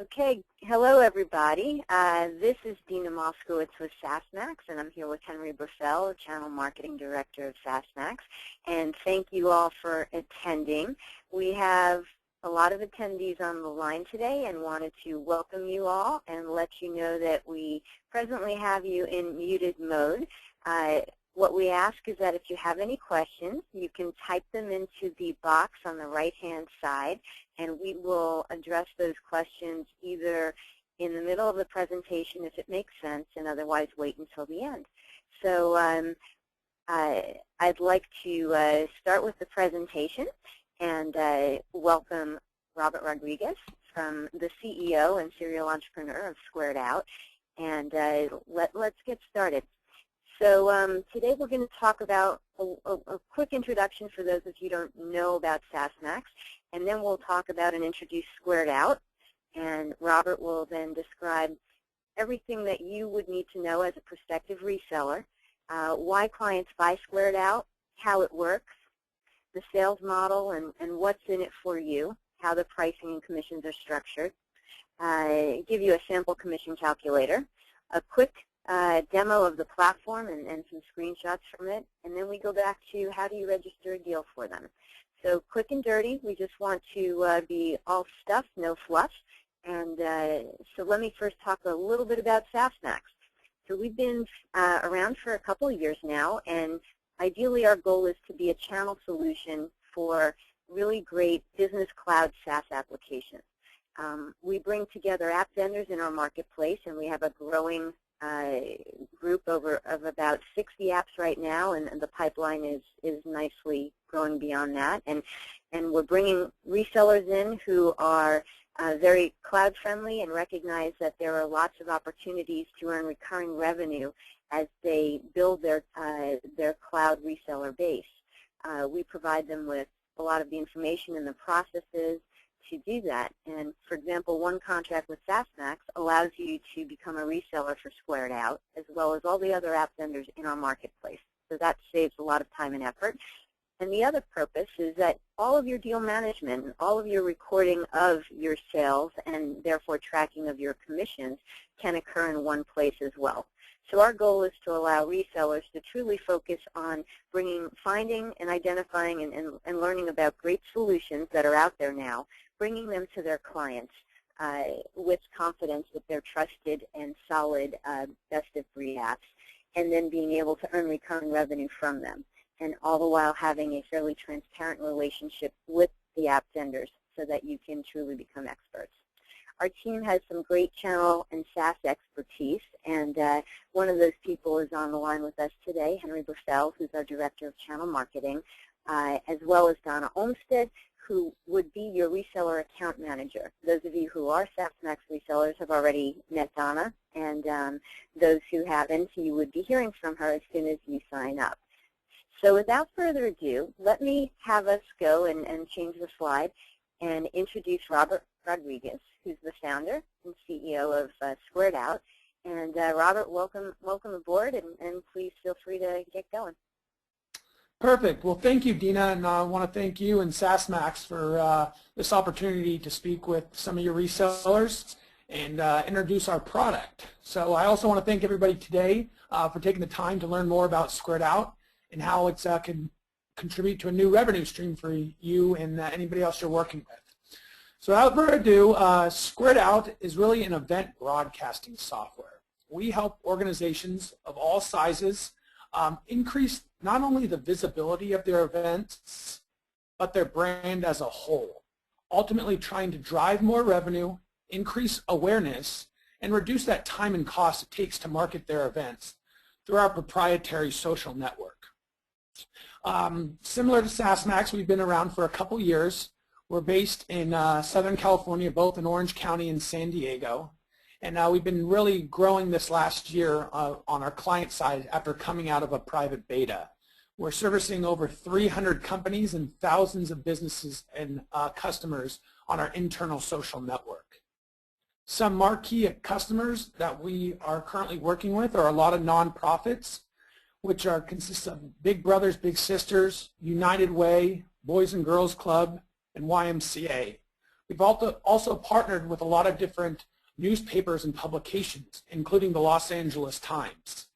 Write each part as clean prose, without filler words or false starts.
Okay, hello everybody. This is Dina Moskowitz with SaaSMAX, and I'm here with Henry Burfell, Channel Marketing Director of SaaSMAX. And thank you all for attending. We have a lot of attendees on the line today and wanted to welcome you all and let you know that we presently have you in muted mode. What we ask is that if you have any questions, you can type them into the box on the right-hand side, and we will address those questions either in the middle of the presentation if it makes sense, and otherwise wait until the end. So I'd like to start with the presentation and welcome Robert Rodriguez, from the CEO and serial entrepreneur of SquaredOut, and let's get started. So today we're going to talk about a quick introduction for those of you who don't know about SaaSMAX, and then we'll talk about and introduce SquaredOut, and Robert will then describe everything that you would need to know as a prospective reseller, why clients buy SquaredOut, how it works, the sales model and what's in it for you, how the pricing and commissions are structured, give you a sample commission calculator, a quick demo of the platform and some screenshots from it, and then we go back to how do you register a deal for them. So quick and dirty, we just want to be all stuff, no fluff. And so let me first talk a little bit about SaaSMAX. So we've been around for a couple of years now, and ideally our goal is to be a channel solution for really great business cloud SaaS applications. We bring together app vendors in our marketplace, and we have a growing group of about 60 apps right now, and the pipeline is nicely growing beyond that. And we're bringing resellers in who are very cloud friendly and recognize that there are lots of opportunities to earn recurring revenue as they build their cloud reseller base. We provide them with a lot of the information and the processes to do that. And for example, one contract with SaaSMAX allows you to become a reseller for SquaredOut, as well as all the other app vendors in our marketplace. So that saves a lot of time and effort. And the other purpose is that all of your deal management, all of your recording of your sales, and therefore tracking of your commissions can occur in one place as well. So our goal is to allow resellers to truly focus on finding and identifying and learning about great solutions that are out there now, bringing them to their clients with confidence that they're trusted and solid best-of-breed apps, and then being able to earn recurring revenue from them, and all the while having a fairly transparent relationship with the app vendors so that you can truly become experts. Our team has some great channel and SaaS expertise, and one of those people is on the line with us today, Henry Burfell, who's our Director of Channel Marketing, as well as Donna Olmstead, who would be your reseller account manager. Those of you who are SaaSMAX resellers have already met Donna, and those who haven't, you would be hearing from her as soon as you sign up. So without further ado, let me have us go and change the slide and introduce Robert Rodriguez, who's the founder and CEO of SquaredOut. And Robert, welcome aboard, and please feel free to get going. Perfect. Well, thank you, Dina, and I want to thank you and SaaSMAX for this opportunity to speak with some of your resellers and introduce our product. So I also want to thank everybody today for taking the time to learn more about SquaredOut and how it can contribute to a new revenue stream for you and anybody else you're working with. So without further ado, SquaredOut is really an event broadcasting software. We help organizations of all sizes increase not only the visibility of their events, but their brand as a whole, ultimately trying to drive more revenue, increase awareness, and reduce that time and cost it takes to market their events through our proprietary social network. Similar to SaaSMAX, we've been around for a couple years. We're based in Southern California, both in Orange County and San Diego. And we've been really growing this last year on our client side after coming out of a private beta. We're servicing over 300 companies and thousands of businesses and customers on our internal social network. Some marquee customers that we are currently working with are a lot of nonprofits, which consist of Big Brothers Big Sisters, United Way, Boys and Girls Club, and YMCA. We've also partnered with a lot of different newspapers and publications, including the Los Angeles Times.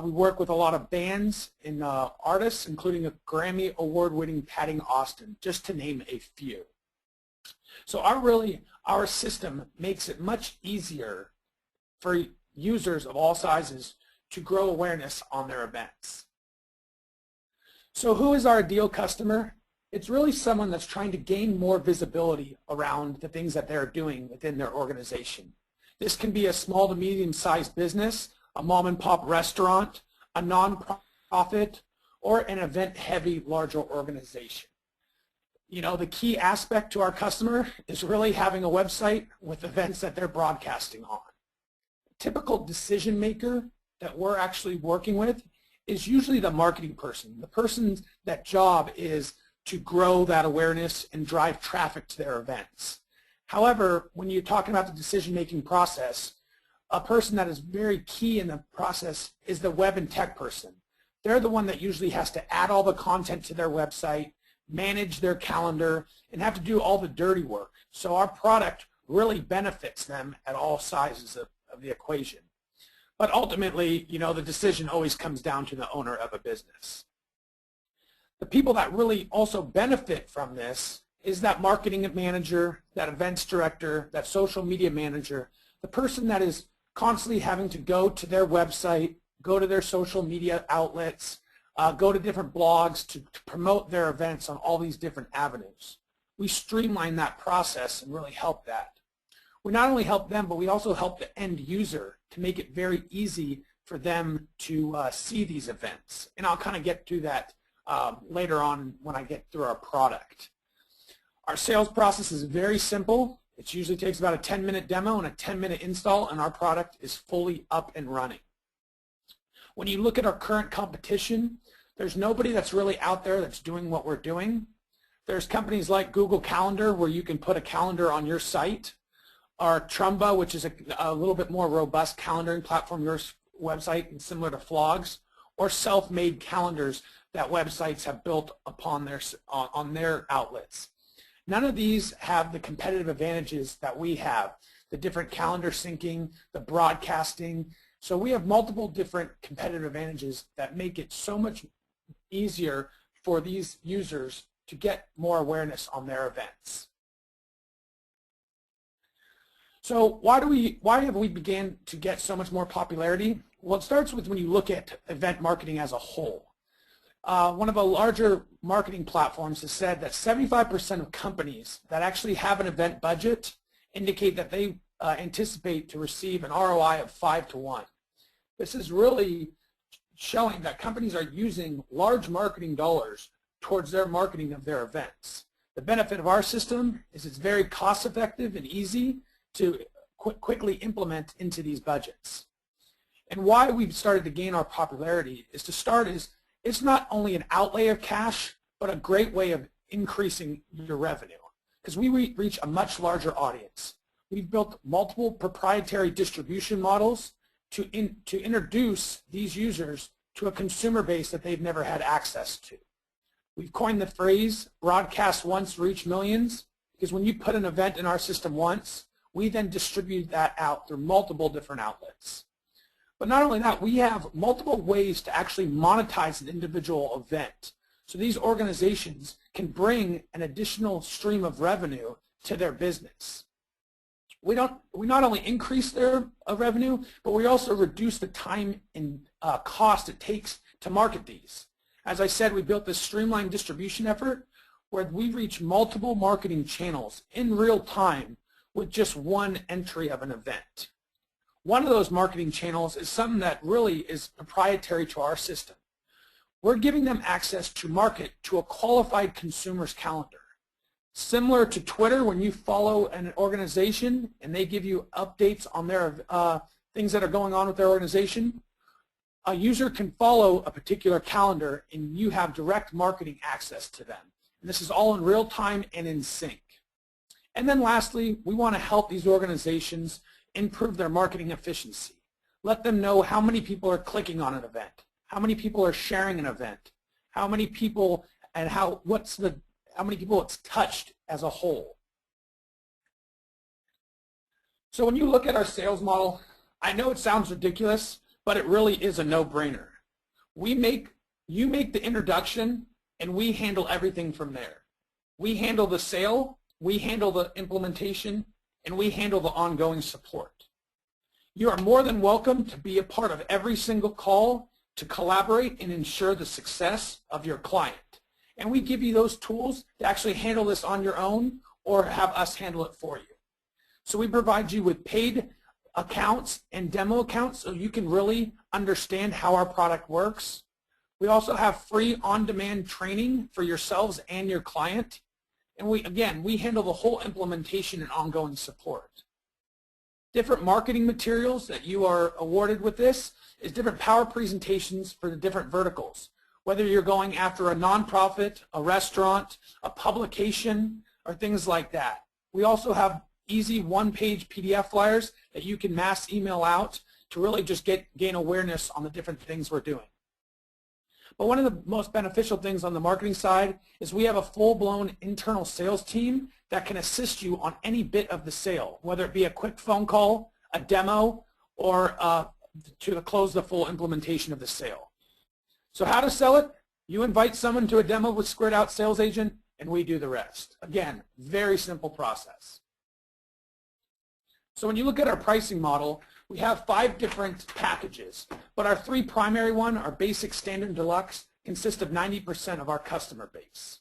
We work with a lot of bands and artists, including a Grammy award-winning Patty Austin, just to name a few. So our system makes it much easier for users of all sizes to grow awareness on their events. So who is our ideal customer? It's really someone that's trying to gain more visibility around the things that they're doing within their organization. This can be a small to medium-sized business, a mom-and-pop restaurant, a non-profit, or an event-heavy larger organization. You know, the key aspect to our customer is really having a website with events that they're broadcasting on. A typical decision maker that we're actually working with is usually the marketing person. The person's that job is to grow that awareness and drive traffic to their events. However, when you're talking about the decision-making process, a person that is very key in the process is the web and tech person. They're the one that usually has to add all the content to their website, manage their calendar, and have to do all the dirty work. So our product really benefits them at all sizes of the equation. But ultimately, you know, the decision always comes down to the owner of a business. The people that really also benefit from this is that marketing manager, that events director, that social media manager, the person that is constantly having to go to their website, go to their social media outlets, go to different blogs to promote their events on all these different avenues. We streamline that process and really help that. We not only help them, but we also help the end user to make it very easy for them to see these events. And I'll kind of get to that later on when I get through our product. Our sales process is very simple. It usually takes about a 10-minute demo and a 10-minute install, and our product is fully up and running. When you look at our current competition, there's nobody that's really out there that's doing what we're doing. There's companies like Google Calendar where you can put a calendar on your site, or Trumba, which is a little bit more robust calendaring platform, your website, and similar to Flogs, or self-made calendars that websites have built upon on their outlets. None of these have the competitive advantages that we have, the different calendar syncing, the broadcasting. So we have multiple different competitive advantages that make it so much easier for these users to get more awareness on their events. So why have we began to get so much more popularity? Well, it starts with when you look at event marketing as a whole. One of the larger marketing platforms has said that 75% of companies that actually have an event budget indicate that they anticipate to receive an ROI of 5 to 1. This is really showing that companies are using large marketing dollars towards their marketing of their events. The benefit of our system is it's very cost-effective and easy to quickly implement into these budgets. And why we've started to gain our popularity is it's not only an outlay of cash, but a great way of increasing your revenue, because we reach a much larger audience. We've built multiple proprietary distribution models to introduce these users to a consumer base that they've never had access to. We've coined the phrase, broadcast once, reach millions, because when you put an event in our system once, we then distribute that out through multiple different outlets. But not only that, we have multiple ways to actually monetize an individual event. So these organizations can bring an additional stream of revenue to their business. We not only increase their revenue, but we also reduce the time and cost it takes to market these. As I said, we built this streamlined distribution effort where we reach multiple marketing channels in real time with just one entry of an event. One of those marketing channels is something that really is proprietary to our system. We're giving them access to market to a qualified consumer's calendar. Similar to Twitter, when you follow an organization and they give you updates on their things that are going on with their organization, a user can follow a particular calendar and you have direct marketing access to them. And this is all in real time and in sync. And then lastly, we want to help these organizations improve their marketing efficiency. Let them know how many people are clicking on an event, how many people are sharing an event, how many people and how many people it's touched as a whole. So when you look at our sales model, I know it sounds ridiculous, but it really is a no-brainer. You make the introduction, and we handle everything from there. We handle the sale, we handle the implementation, and we handle the ongoing support. You are more than welcome to be a part of every single call to collaborate and ensure the success of your client. And we give you those tools to actually handle this on your own or have us handle it for you. So we provide you with paid accounts and demo accounts so you can really understand how our product works. We also have free on-demand training for yourselves and your client. And we handle the whole implementation and ongoing support. Different marketing materials that you are awarded with this is different power presentations for the different verticals. Whether you're going after a nonprofit, a restaurant, a publication, or things like that. We also have easy one-page PDF flyers that you can mass email out to really just gain awareness on the different things we're doing. But one of the most beneficial things on the marketing side is we have a full-blown internal sales team that can assist you on any bit of the sale, whether it be a quick phone call, a demo, or to close the full implementation of the sale. So how to sell it? You invite someone to a demo with SquaredOut Sales Agent, and we do the rest. Again, very simple process. So when you look at our pricing model, we have 5 different packages, but our 3 primary ones, our basic, standard, deluxe, consist of 90% of our customer base.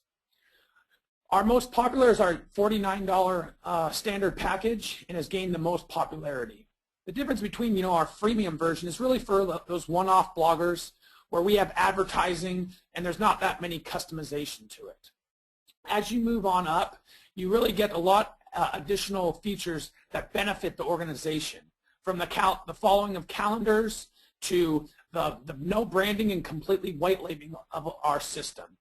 Our most popular is our $49 standard package and has gained the most popularity. The difference between our freemium version is really for those one-off bloggers where we have advertising and there's not that many customization to it. As you move on up, you really get a lot additional features that benefit the organization, from the following of calendars to the no branding and completely white labeling of our system.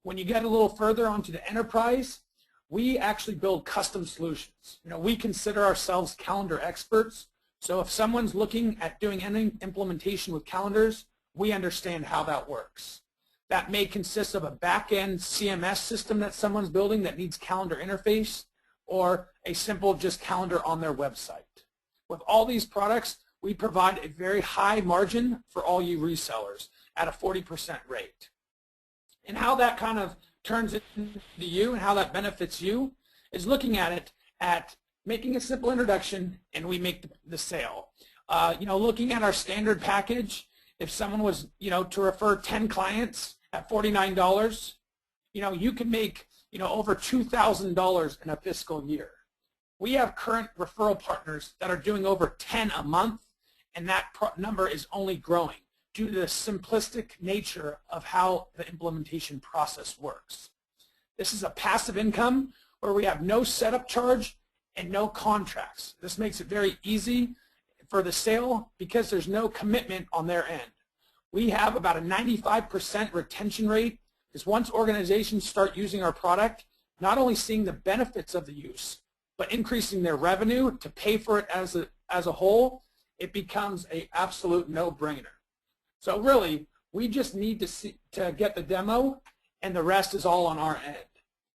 When you get a little further onto the enterprise, we actually build custom solutions. We consider ourselves calendar experts, so if someone's looking at doing any implementation with calendars, we understand how that works. That may consist of a back-end CMS system that someone's building that needs calendar interface, or a simple just calendar on their website. With all these products, we provide a very high margin for all you resellers at a 40% rate. And how that kind of turns into you and how that benefits you is looking at it at making a simple introduction and we make the sale. Looking at our standard package, if someone was to refer 10 clients at $49, you can make over $2,000 in a fiscal year. We have current referral partners that are doing over 10 a month, and that number is only growing due to the simplistic nature of how the implementation process works. This is a passive income where we have no setup charge and no contracts. This makes it very easy for the sale because there's no commitment on their end. We have about a 95% retention rate because once organizations start using our product, not only seeing the benefits of the use, but increasing their revenue to pay for it as a whole, it becomes an absolute no-brainer. So really, we just need to get the demo, and the rest is all on our end.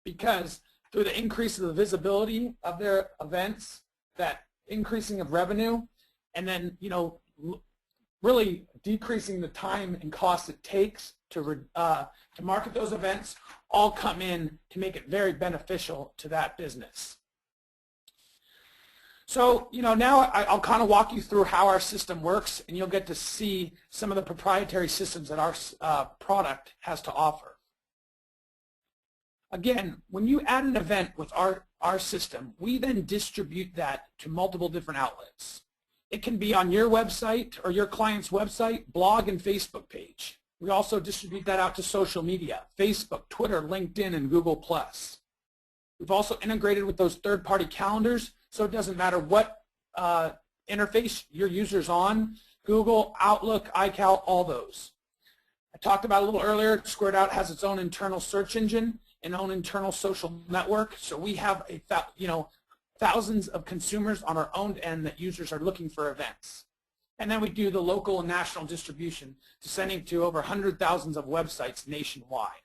Because through the increase of the visibility of their events, that increasing of revenue, and then really decreasing the time and cost it takes to market those events, all come in to make it very beneficial to that business. So, now I'll kind of walk you through how our system works, and you'll get to see some of the proprietary systems that our product has to offer. Again, when you add an event with our system, we then distribute that to multiple different outlets. It can be on your website or your client's website, blog, and Facebook page. We also distribute that out to social media, Facebook, Twitter, LinkedIn, and Google+. We've also integrated with those third-party calendars, so it doesn't matter what interface your user's on, Google, Outlook, iCal, all those. I talked about a little earlier, SquaredOut has its own internal search engine and own internal social network, so we have thousands of consumers on our own end that users are looking for events. And then we do the local and national distribution to sending to over 100,000 of websites nationwide.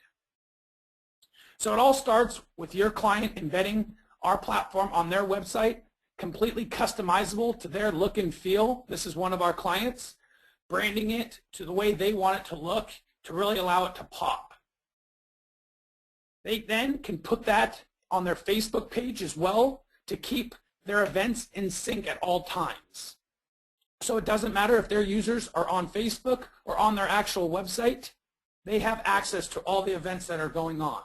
So it all starts with your client embedding our platform on their website, completely customizable to their look and feel. This is one of our clients, branding it to the way they want it to look to really allow it to pop. They then can put that on their Facebook page as well to keep their events in sync at all times. So it doesn't matter if their users are on Facebook or on their actual website, they have access to all the events that are going on.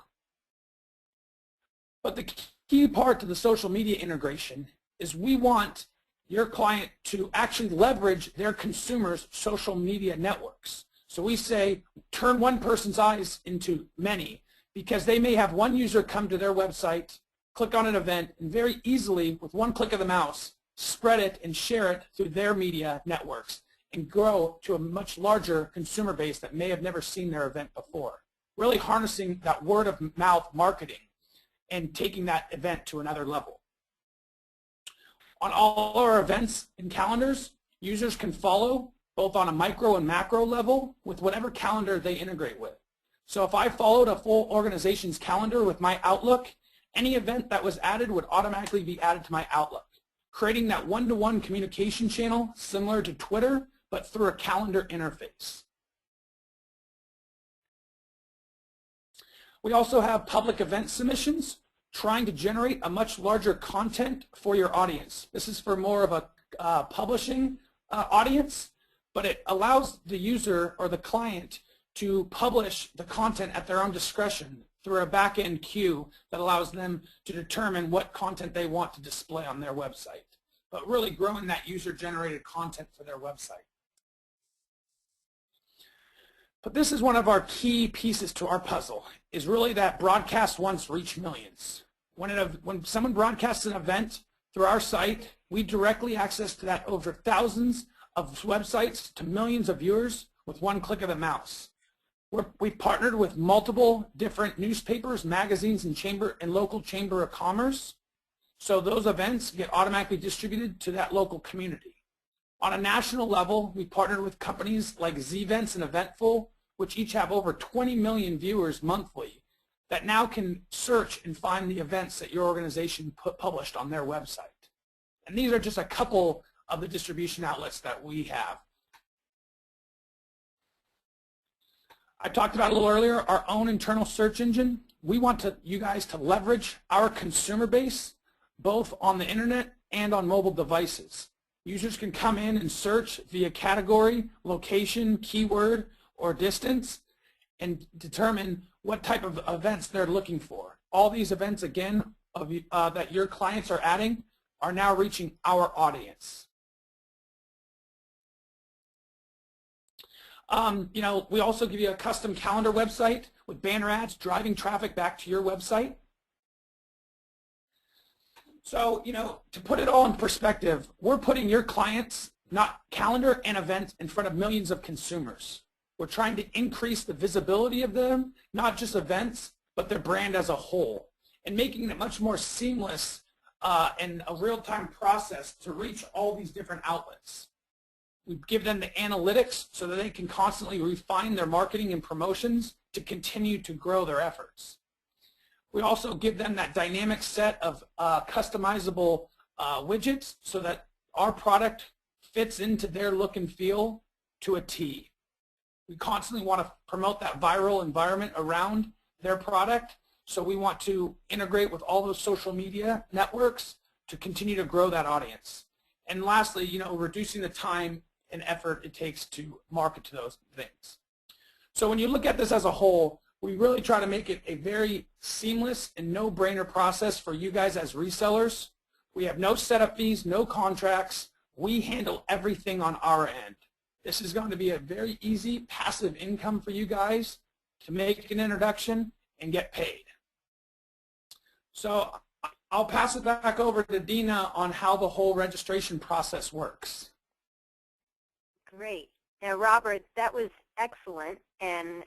But the key part to the social media integration is we want your client to actually leverage their consumers' social media networks. So we say turn one person's eyes into many, because they may have one user come to their website, click on an event, and very easily, with one click of the mouse, spread it and share it through their media networks and grow to a much larger consumer base that may have never seen their event before. Really harnessing that word of mouth marketing and taking that event to another level. On all our events and calendars, users can follow both on a micro and macro level with whatever calendar they integrate with. So if I followed a full organization's calendar with my Outlook, any event that was added would automatically be added to my Outlook, creating that one-to-one communication channel similar to Twitter, but through a calendar interface. We also have public event submissions, trying to generate a much larger content for your audience. This is for more of a publishing audience, but it allows the user or the client to publish the content at their own discretion through a back-end queue that allows them to determine what content they want to display on their website, but really growing that user-generated content for their website. But this is one of our key pieces to our puzzle, is really that broadcast once, reach millions. When someone broadcasts an event through our site, we directly access to that over thousands of websites to millions of viewers with one click of the mouse. We've partnered with multiple different newspapers, magazines, and local chamber of commerce, so those events get automatically distributed to that local community. On a national level, we partnered with companies like Zevents and Eventful, which each have over 20 million viewers monthly that now can search and find the events that your organization published on their website. And these are just a couple of the distribution outlets that we have. I talked about a little earlier, our own internal search engine. We want you guys to leverage our consumer base, both on the internet and on mobile devices. Users can come in and search via category, location, keyword, or distance, and determine what type of events they're looking for. All these events, again, that your clients are adding are now reaching our audience. We also give you a custom calendar website with banner ads driving traffic back to your website. So, to put it all in perspective, we're putting your clients, not calendar and events, in front of millions of consumers. We're trying to increase the visibility of them, not just events, but their brand as a whole, and making it much more seamless and a real-time process to reach all these different outlets. We give them the analytics so that they can constantly refine their marketing and promotions to continue to grow their efforts. We also give them that dynamic set of customizable widgets so that our product fits into their look and feel to a T. We constantly want to promote that viral environment around their product, so we want to integrate with all those social media networks to continue to grow that audience. And lastly, reducing the time and effort it takes to market to those things. So when you look at this as a whole, we really try to make it a very seamless and no-brainer process for you guys as resellers. We have no setup fees, no contracts. We handle everything on our end. This is going to be a very easy passive income for you guys to make an introduction and get paid. So I'll pass it back over to Dina on how the whole registration process works. Great. Now, Robert, that was excellent, and